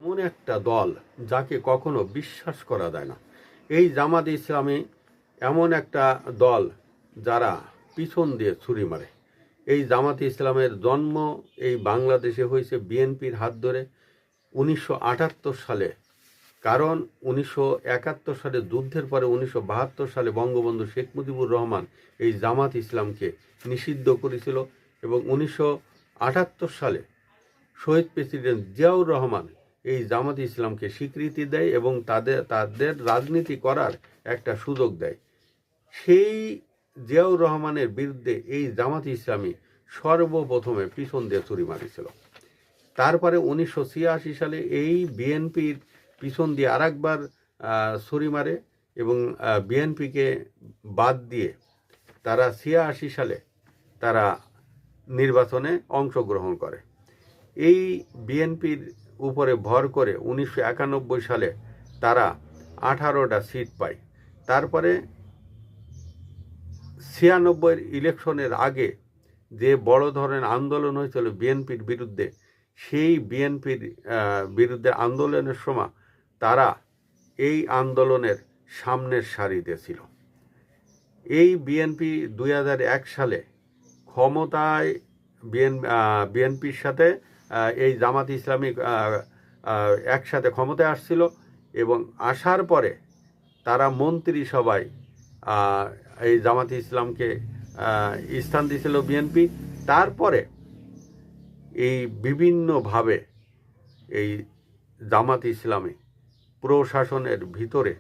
এমন একটা দল যাকে কখনো বিশ্বাস করা যায় না। এই জামাত ইসলামী এমন একটা দল যারা পিছন দিয়ে ছুরি মারে। এই জামাত ইসলামের জন্ম এই বাংলাদেশে হয়েছে বিএনপির হাত ধরে 1978 সালে। কারণ 1971 সালে যুদ্ধের পরে 1972 সালে বঙ্গবন্ধু শেখ মুজিবুর রহমান এই জামাত ইসলামকে নিষিদ্ধ করেছিল এবং 1978 সালে শহীদ প্রেসিডেন্ট জিয়াউর রহমান এই জামাত ইসলামকে স্বীকৃতি দেয় এবং তাদের রাজনীতি করার একটা সুযোগ দেয়। সেই জিয়াউর রহমানের বিরুদ্ধে এই জামাত ইসলামী সর্বপ্রথমে পিছন দিয়ে ছুরি মারিছিল। তারপরে 1986 সালে এই বিএনপির পিছন দিয়ে আরেকবার ছুরি মারে এবং বিএনপিকে বাদ দিয়ে তারা 86 সালে তারা নির্বাচনে অংশগ্রহণ করে। এই বিএনপির উপরে ভর করে 1991 সালে তারা 18টা সিট পায়। তারপরে 96 ইলেকশনের আগে যে বড় ধরনের আন্দোলন হয়েছিল বিএনপির বিরুদ্ধে, সেই বিএনপির বিরুদ্ধে আন্দোলনের সময় তারা এই আন্দোলনের সামনের সারিতে ছিল। এই বিএনপি 2001 সালে ক্ষমতায় বিএনপির সাথে এই জামাত ইসলামী একসাথে ক্ষমতায় আসছিল এবং আসার পরে তারা মন্ত্রিসভায় এই জামাত ইসলামকে স্থান দিয়েছিল বিএনপি। তারপরে এই বিভিন্নভাবে এই জামাত ইসলামী প্রশাসনের ভিতরে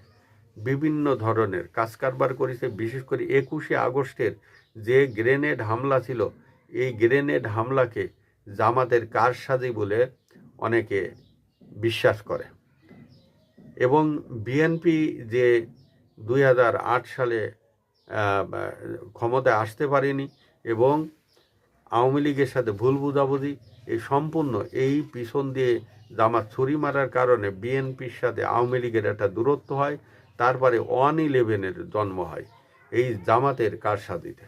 বিভিন্ন ধরনের কাজকারবার করেছে। বিশেষ করে 21শে আগস্টের যে গ্রেনেড হামলা ছিল, এই গ্রেনেড হামলাকে জামাতের কারসাজি বলে অনেকে বিশ্বাস করে। এবং বিএনপি যে 2008 সালে ক্ষমতায় আসতে পারেনি এবং আওয়ামী লীগের সাথে ভুল বুঝাবুঝি, এই সম্পূর্ণ এই পিছন দিয়ে জামাত ছুরি মারার কারণে বিএনপির সাথে আওয়ামী লীগের একটা দূরত্ব হয়। তারপরে 1/11 জন্ম হয় এই জামাতের কারসাজিতে।